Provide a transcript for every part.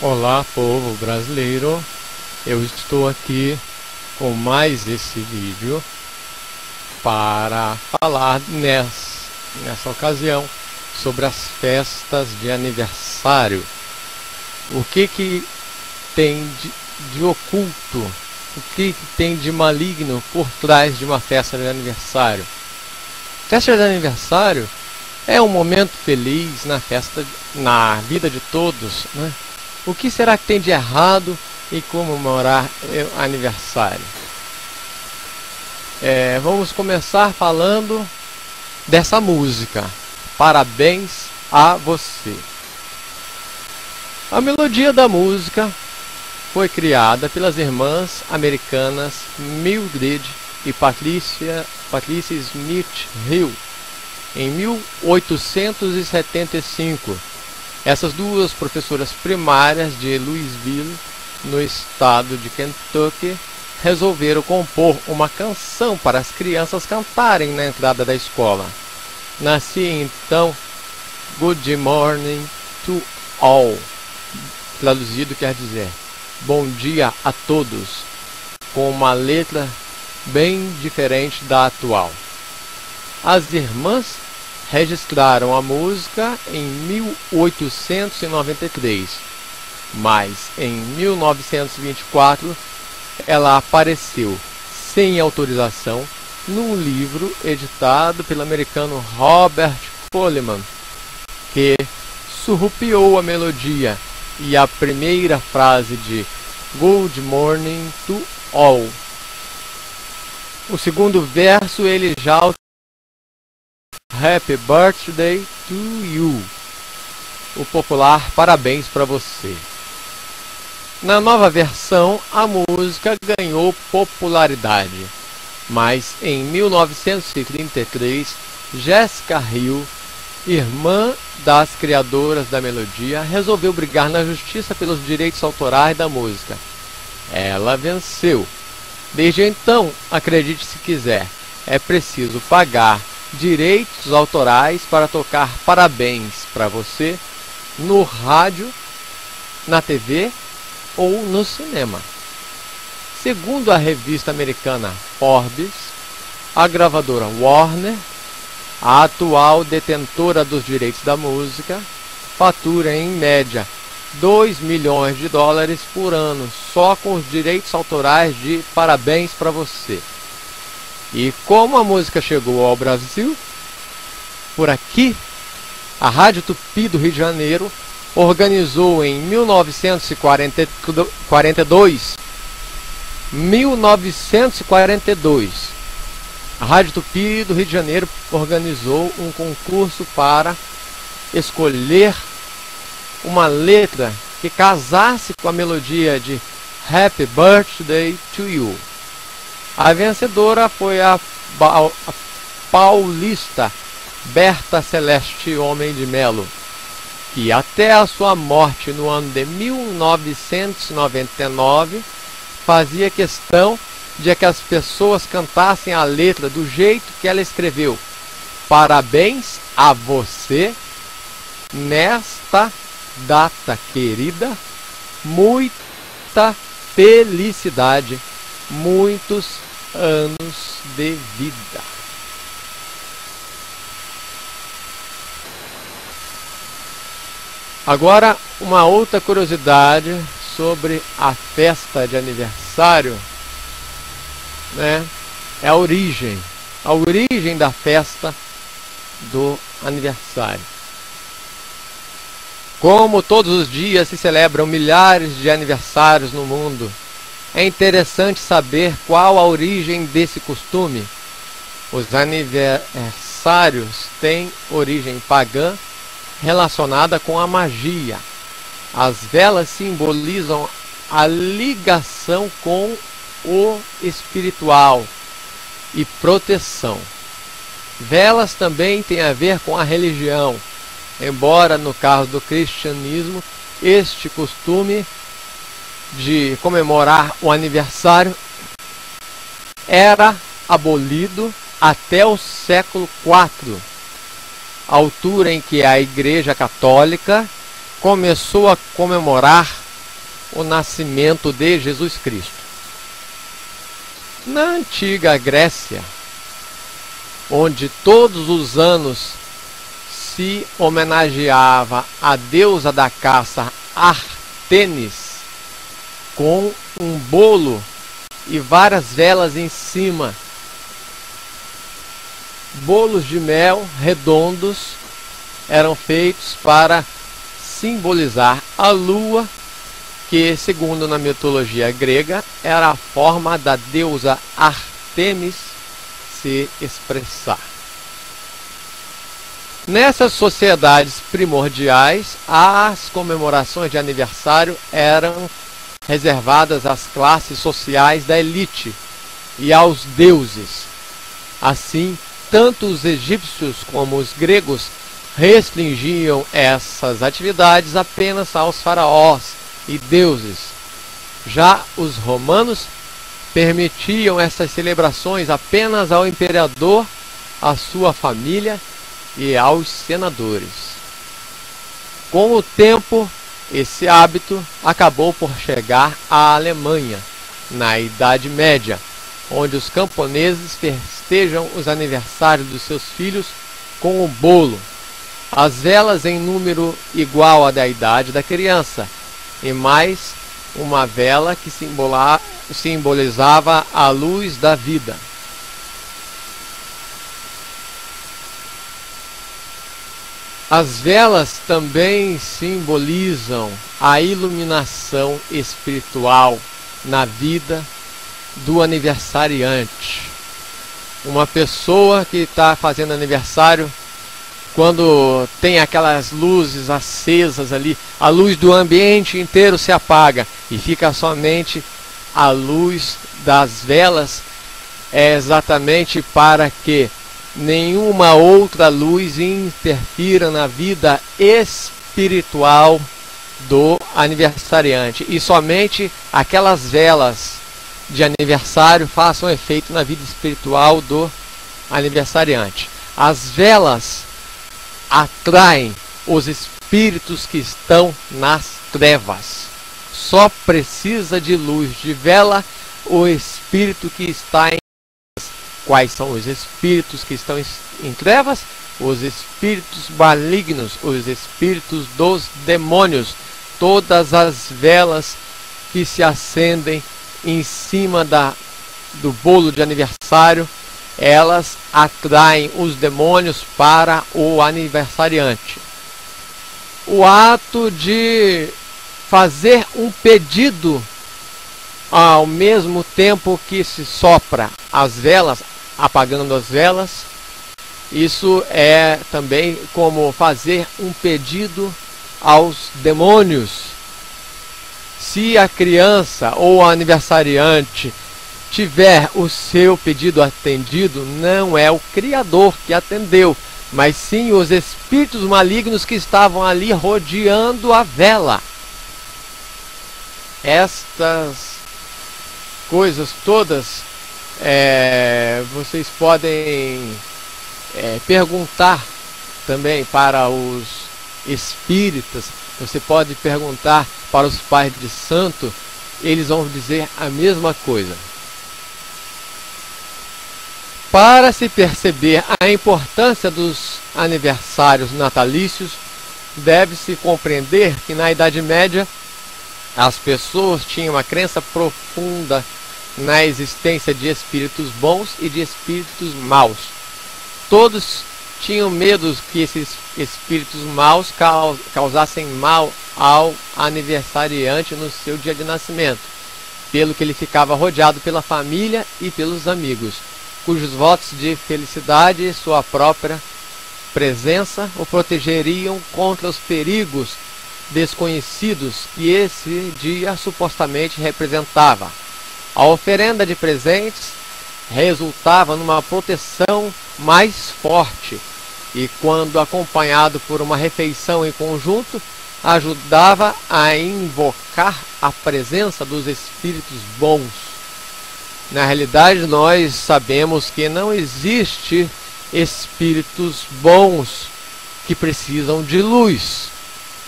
Olá, povo brasileiro. Eu estou aqui com mais esse vídeo para falar nessa ocasião sobre as festas de aniversário. O que tem de oculto, o que tem de maligno por trás de uma festa de aniversário? Festa de aniversário é um momento feliz na vida de todos, né? O que será que tem de errado em comemorar o aniversário? Vamos começar falando dessa música, Parabéns a Você. A melodia da música foi criada pelas irmãs americanas Mildred e Patricia Smith Hill em 1875. Essas duas professoras primárias de Louisville, no estado de Kentucky, resolveram compor uma canção para as crianças cantarem na entrada da escola. Nascia então Good Morning to All, traduzido quer dizer Bom dia a todos, com uma letra bem diferente da atual. As irmãs registraram a música em 1893, mas em 1924 ela apareceu sem autorização num livro editado pelo americano Robert Coleman, que surrupiou a melodia e a primeira frase de Good Morning to All. O segundo verso ele já Happy Birthday to You, o popular Parabéns para Você. Na nova versão, a música ganhou popularidade, mas em 1933, Jessica Hill, irmã das criadoras da melodia, resolveu brigar na justiça pelos direitos autorais da música. Ela venceu. Desde então, acredite se quiser, é preciso pagar direitos autorais para tocar Parabéns para Você no rádio, na TV ou no cinema. Segundo a revista americana Forbes, a gravadora Warner, a atual detentora dos direitos da música, fatura em média $2 milhões por ano só com os direitos autorais de Parabéns para Você. E como a música chegou ao Brasil, por aqui, a Rádio Tupi do Rio de Janeiro organizou em 1942, a Rádio Tupi do Rio de Janeiro organizou um concurso para escolher uma letra que casasse com a melodia de Happy Birthday to You. A vencedora foi a paulista Berta Celeste Homem de Melo, que até a sua morte no ano de 1999 fazia questão de que as pessoas cantassem a letra do jeito que ela escreveu. Parabéns a você nesta data querida, muita felicidade, muitos anos de vida. Agora, uma outra curiosidade sobre a festa de aniversário, né? É a origem da festa do aniversário. Como todos os dias se celebram milhares de aniversários no mundo, é interessante saber qual a origem desse costume. Os aniversários têm origem pagã relacionada com a magia. As velas simbolizam a ligação com o espiritual e proteção. Velas também têm a ver com a religião, embora no caso do cristianismo, este costume de comemorar o aniversário era abolido até o século IV, altura em que a Igreja Católica começou a comemorar o nascimento de Jesus Cristo. Na antiga Grécia, onde todos os anos se homenageava a deusa da caça Ártemis, com um bolo e várias velas em cima, bolos de mel redondos eram feitos para simbolizar a lua, que, segundo na mitologia grega, era a forma da deusa Ártemis se expressar. Nessas sociedades primordiais, as comemorações de aniversário eram reservadas às classes sociais da elite e aos deuses. Assim, tanto os egípcios como os gregos restringiam essas atividades apenas aos faraós e deuses. Já os romanos permitiam essas celebrações apenas ao imperador, à sua família e aos senadores. Com o tempo, esse hábito acabou por chegar à Alemanha, na Idade Média, onde os camponeses festejam os aniversários dos seus filhos com o bolo, as velas em número igual à da idade da criança, e mais uma vela que simbolizava a luz da vida. As velas também simbolizam a iluminação espiritual na vida do aniversariante. Uma pessoa que está fazendo aniversário, quando tem aquelas luzes acesas ali, a luz do ambiente inteiro se apaga e fica somente a luz das velas, é exatamente para que nenhuma outra luz interfira na vida espiritual do aniversariante, e somente aquelas velas de aniversário façam efeito na vida espiritual do aniversariante. As velas atraem os espíritos que estão nas trevas. Só precisa de luz de vela o espírito que está em trevas. Quais são os espíritos que estão em trevas? Os espíritos malignos, os espíritos dos demônios. Todas as velas que se acendem em cima do bolo de aniversário, elas atraem os demônios para o aniversariante. O ato de fazer um pedido ao mesmo tempo que se sopra as velas, apagando as velas, isso é também como fazer um pedido aos demônios. Se a criança ou o aniversariante tiver o seu pedido atendido, não é o Criador que atendeu, mas sim os espíritos malignos que estavam ali rodeando a vela. Estas coisas todas, vocês podem perguntar também para os espíritas, você pode perguntar para os pais de santo, eles vão dizer a mesma coisa. Para se perceber a importância dos aniversários natalícios, deve-se compreender que na Idade Média as pessoas tinham uma crença profunda na existência de espíritos bons e de espíritos maus. Todos tinham medo que esses espíritos maus causassem mal ao aniversariante no seu dia de nascimento, pelo que ele ficava rodeado pela família e pelos amigos, cujos votos de felicidade e sua própria presença o protegeriam contra os perigos desconhecidos que esse dia supostamente representava. A oferenda de presentes resultava numa proteção mais forte e, quando acompanhado por uma refeição em conjunto, ajudava a invocar a presença dos espíritos bons. Na realidade, nós sabemos que não existe espíritos bons que precisam de luz.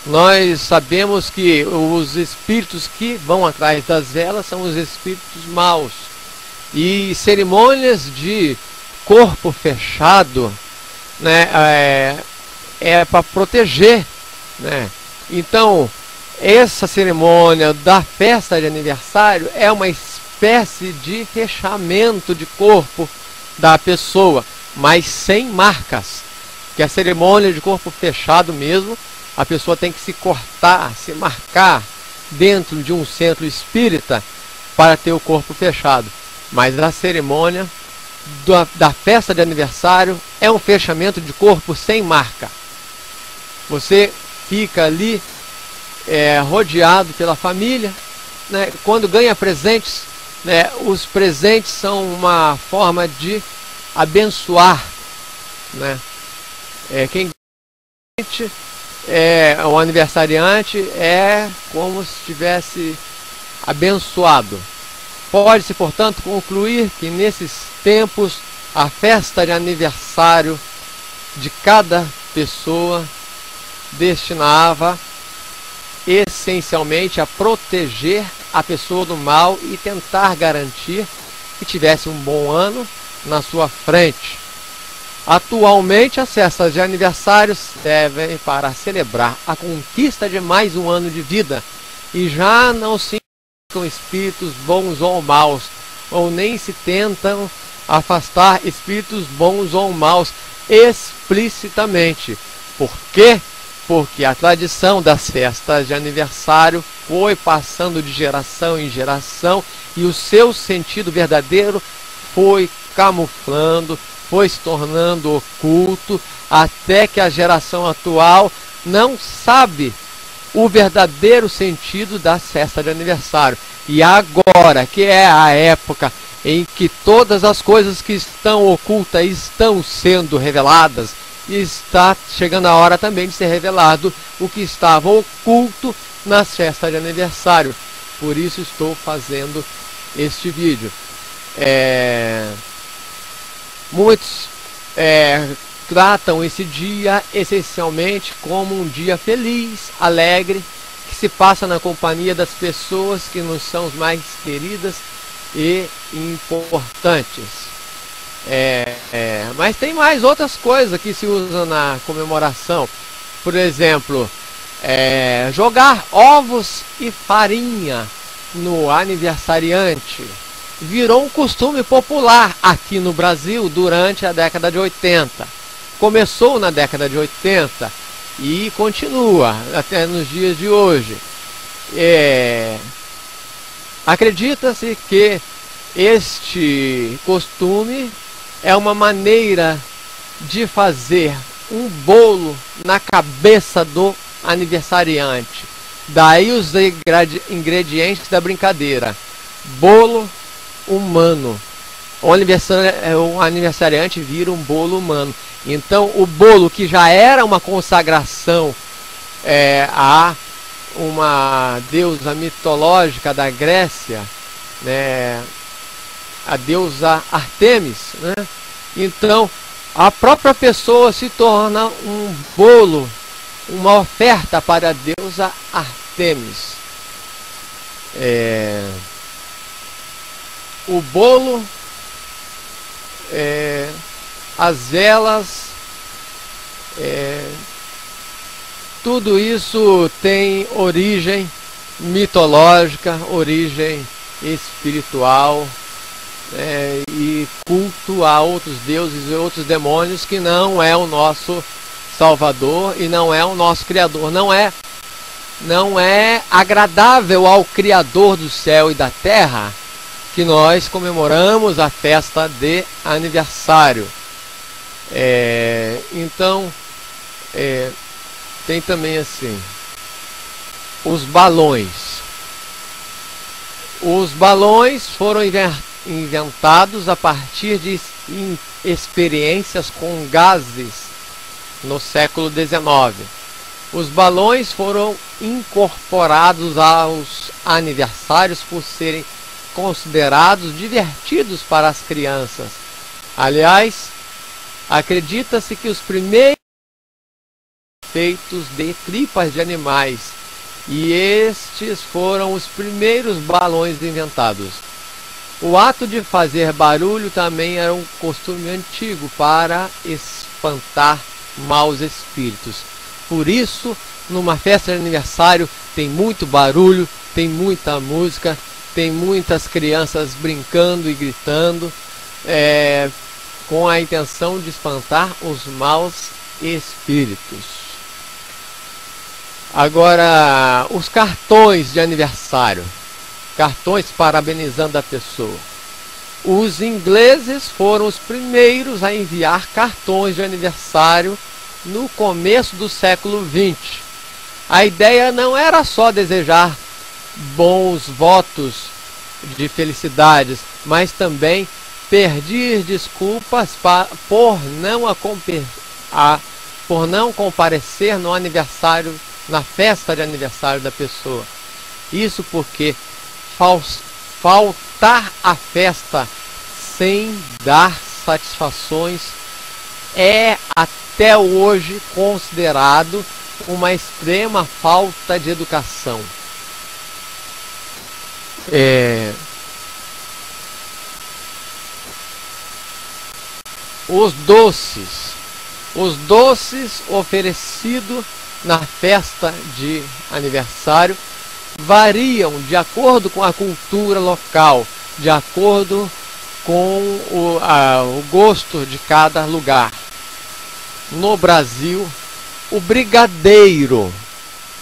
Nós sabemos que os espíritos que vão atrás das velas são os espíritos maus. E cerimônias de corpo fechado, né, é para proteger, né? Então, essa cerimônia da festa de aniversário é uma espécie de fechamento de corpo da pessoa, mas sem marcas. Que a cerimônia de corpo fechado mesmo, a pessoa tem que se cortar, se marcar dentro de um centro espírita para ter o corpo fechado. Mas a cerimônia da festa de aniversário é um fechamento de corpo sem marca. Você fica ali rodeado pela família, né? Quando ganha presentes, né? Os presentes são uma forma de abençoar, né? Quem o aniversariante é como se tivesse abençoado. Pode-se, portanto, concluir que nesses tempos a festa de aniversário de cada pessoa destinava essencialmente a proteger a pessoa do mal e tentar garantir que tivesse um bom ano na sua frente. Atualmente, as festas de aniversário servem para celebrar a conquista de mais um ano de vida e já não se com espíritos bons ou maus, ou nem se tentam afastar espíritos bons ou maus explicitamente. Por quê? Porque a tradição das festas de aniversário foi passando de geração em geração e o seu sentido verdadeiro foi camuflando, foi se tornando oculto, até que a geração atual não sabe o verdadeiro sentido da festa de aniversário. E agora, que é a época em que todas as coisas que estão ocultas estão sendo reveladas, e está chegando a hora também de ser revelado o que estava oculto nas festas de aniversário. Por isso estou fazendo este vídeo. Muitos tratam esse dia essencialmente como um dia feliz, alegre, que se passa na companhia das pessoas que nos são mais queridas e importantes. Mas tem mais outras coisas que se usam na comemoração. Por exemplo, jogar ovos e farinha no aniversariante virou um costume popular aqui no Brasil durante a década de 80. Começou na década de 80 e continua até nos dias de hoje. Acredita-se que este costume é uma maneira de fazer um bolo na cabeça do aniversariante. Daí os ingredientes da brincadeira: bolo humano. O aniversariante vira um bolo humano. Então o bolo, que já era uma consagração a uma deusa mitológica da Grécia, né, a deusa Artemis, né? Então a própria pessoa se torna um bolo, uma oferta para a deusa Artemis. O bolo, as velas, tudo isso tem origem mitológica, origem espiritual, e culto a outros deuses e outros demônios que não é o nosso Salvador e não é o nosso Criador. Não é agradável ao Criador do céu e da terra que nós comemoramos a festa de aniversário. Então, tem também assim, os balões. Os balões foram inventados a partir de experiências com gases no século XIX. Os balões foram incorporados aos aniversários por serem considerados divertidos para as crianças. Aliás, acredita-se que os primeiros feitos de tripas de animais, e estes foram os primeiros balões inventados. O ato de fazer barulho também era um costume antigo para espantar maus espíritos. Por isso, numa festa de aniversário tem muito barulho, tem muita música, tem muitas crianças brincando e gritando, com a intenção de espantar os maus espíritos. Agora, os cartões de aniversário, cartões parabenizando a pessoa. Os ingleses foram os primeiros a enviar cartões de aniversário no começo do século XX. A ideia não era só desejar bons votos de felicidades, mas também pedir desculpas por não comparecer no aniversário, na festa de aniversário da pessoa. Isso porque faltar à festa sem dar satisfações é até hoje considerado uma extrema falta de educação. Os doces oferecidos na festa de aniversário variam de acordo com a cultura local, de acordo com o gosto de cada lugar. No Brasil, o brigadeiro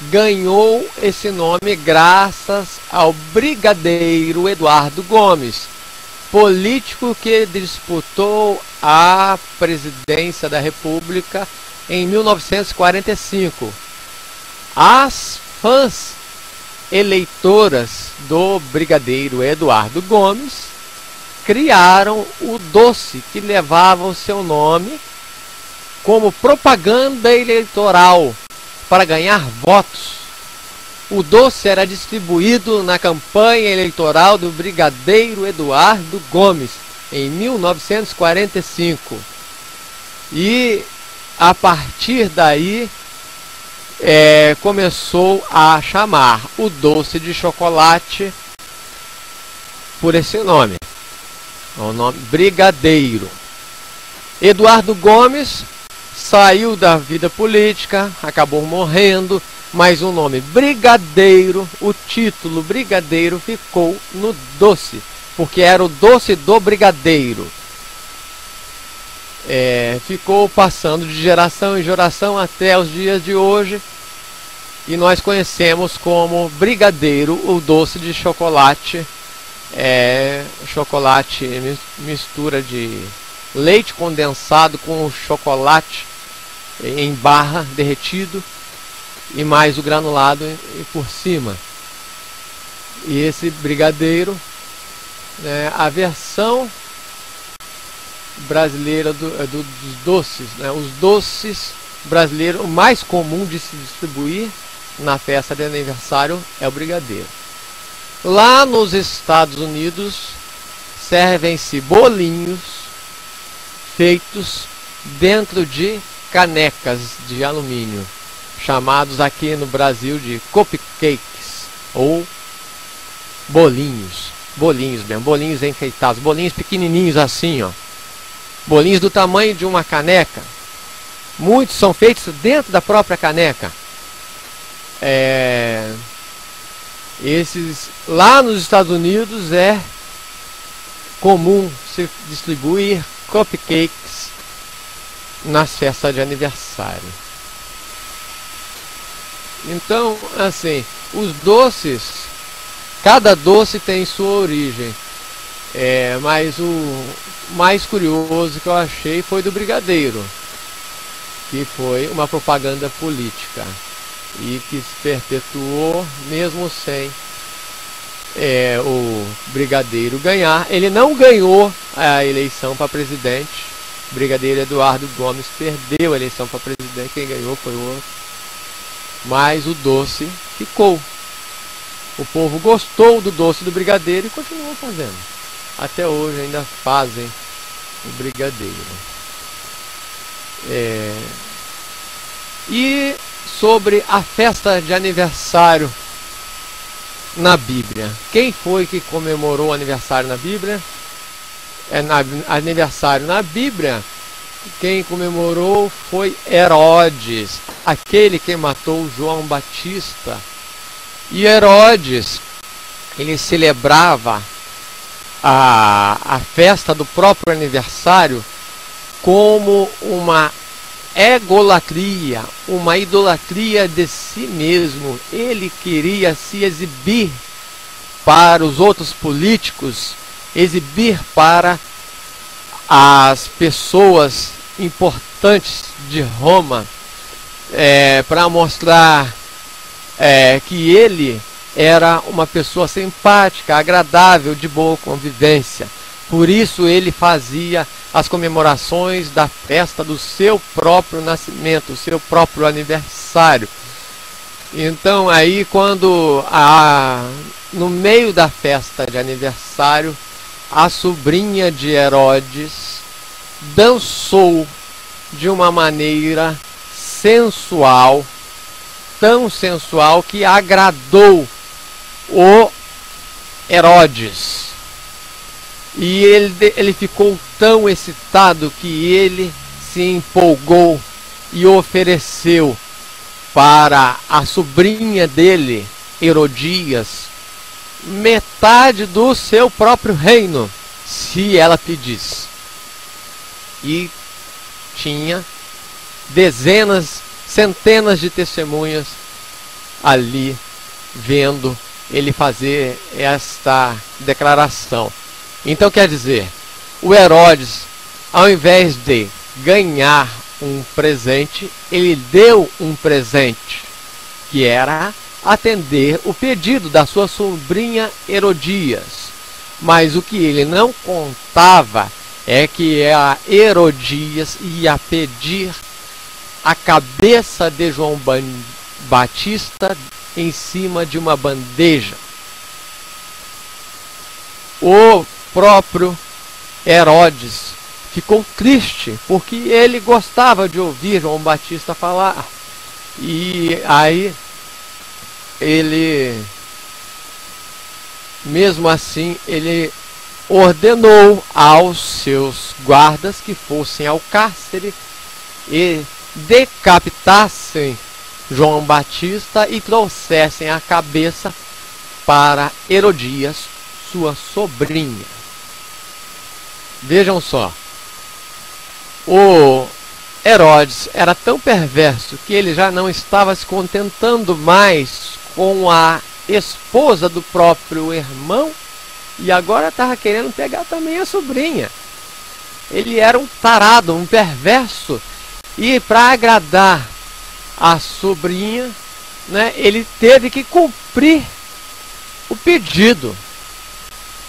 ganhou esse nome graças ao brigadeiro Eduardo Gomes, político que disputou a presidência da República em 1945. As fãs eleitoras do brigadeiro Eduardo Gomes criaram o doce que levava o seu nome como propaganda eleitoral para ganhar votos. O doce era distribuído na campanha eleitoral do brigadeiro Eduardo Gomes em 1945. E a partir daí começou a chamar o doce de chocolate por esse nome, o nome brigadeiro. Eduardo Gomes saiu da vida política, acabou morrendo, mas o nome brigadeiro, o título brigadeiro ficou no doce, porque era o doce do brigadeiro. Ficou passando de geração em geração até os dias de hoje, e nós conhecemos como brigadeiro o doce de chocolate, chocolate mistura de leite condensado com chocolate em barra derretido e mais o granulado por cima. E esse brigadeiro, a versão brasileira dos doces, os doces brasileiros, o mais comum de se distribuir na festa de aniversário é o brigadeiro. Lá nos Estados Unidos servem-se bolinhos feitos dentro de canecas de alumínio, chamados aqui no Brasil de cupcakes ou bolinhos mesmo, bolinhos enfeitados, bolinhos pequenininhos assim, bolinhos do tamanho de uma caneca. Muitos são feitos dentro da própria caneca. Esses lá nos Estados Unidos é comum se distribuir cupcakes nas festas de aniversário. Então, assim, os doces, cada doce tem sua origem. Mas o mais curioso que eu achei foi do brigadeiro, que foi uma propaganda política e que se perpetuou mesmo sem o brigadeiro ganhar. Ele não ganhou a eleição para presidente. O brigadeiro Eduardo Gomes perdeu a eleição para presidente. Quem ganhou foi o outro. Mas o doce ficou. O povo gostou do doce do brigadeiro e continuou fazendo. Até hoje ainda fazem o brigadeiro. E sobre a festa de aniversário na Bíblia. Quem foi que comemorou o aniversário na Bíblia? Aniversário na Bíblia, quem comemorou foi Herodes, aquele que matou João Batista. E Herodes, ele celebrava a festa do próprio aniversário como uma egolatria, uma idolatria de si mesmo. Ele queria se exibir para os outros políticos, exibir para as pessoas importantes de Roma, para mostrar que ele era uma pessoa simpática, agradável, de boa convivência. Por isso ele fazia as comemorações da festa do seu próprio nascimento, o seu próprio aniversário. Então aí quando no meio da festa de aniversário, a sobrinha de Herodes dançou de uma maneira sensual, tão sensual que agradou o Herodes. E ele ficou tão excitado que ele se empolgou e ofereceu para a sobrinha dele, Herodias, metade do seu próprio reino, se ela pedisse. E tinha dezenas, centenas de testemunhas ali vendo ele fazer esta declaração. Então quer dizer, o Herodes, ao invés de ganhar um presente, ele deu um presente, que era atender o pedido da sua sobrinha Herodias. Mas o que ele não contava é que a Herodias ia pedir a cabeça de João Batista em cima de uma bandeja. O próprio Herodes ficou triste, porque ele gostava de ouvir João Batista falar. E aí ele, mesmo assim, ele ordenou aos seus guardas que fossem ao cárcere e decapitassem João Batista e trouxessem a cabeça para Herodias, sua sobrinha. Vejam só, o Herodes era tão perverso que ele já não estava se contentando mais com a esposa do próprio irmão, e agora estava querendo pegar também a sobrinha. Ele era um tarado, um perverso, e para agradar a sobrinha, né, ele teve que cumprir o pedido,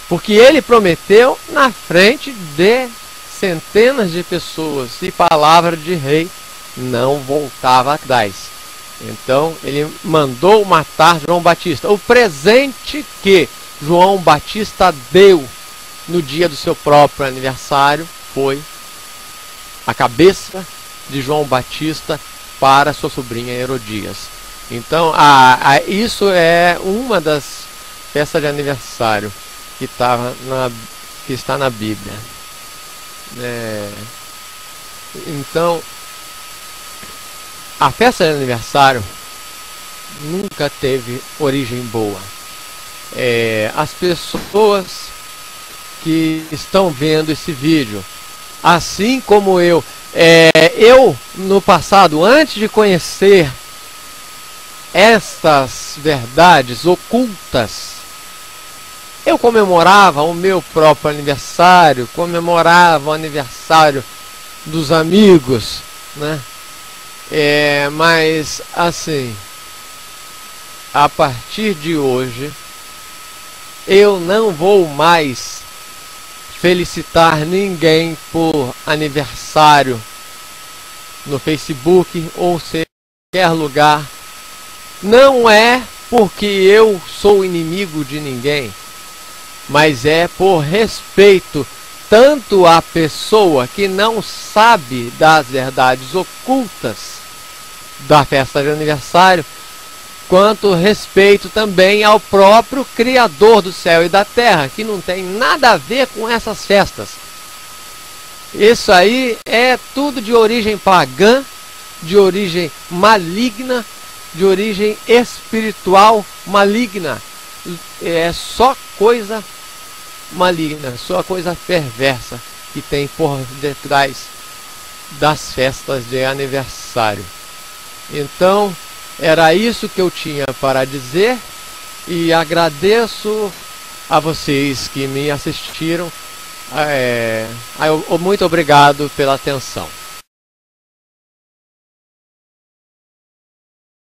porque ele prometeu na frente de centenas de pessoas, e palavra de rei não voltava atrás. Então ele mandou matar João Batista. O presente que João Batista deu no dia do seu próprio aniversário foi a cabeça de João Batista para sua sobrinha Herodias. Então isso é uma das festas de aniversário que está na Bíblia. Então a festa de aniversário nunca teve origem boa. As pessoas que estão vendo esse vídeo, assim como eu no passado, antes de conhecer estas verdades ocultas, eu comemorava o meu próprio aniversário, comemorava o aniversário dos amigos, né? Mas assim, a partir de hoje, eu não vou mais felicitar ninguém por aniversário no Facebook ou qualquer lugar. Não é porque eu sou inimigo de ninguém, mas é por respeito tanto à pessoa que não sabe das verdades ocultas da festa de aniversário, quanto respeito também ao próprio Criador do céu e da terra, que não tem nada a ver com essas festas. Isso aí é tudo de origem pagã, de origem maligna, de origem espiritual maligna. É só coisa maligna, só coisa perversa que tem por detrás das festas de aniversário. Então, era isso que eu tinha para dizer, e agradeço a vocês que me assistiram. Muito obrigado pela atenção.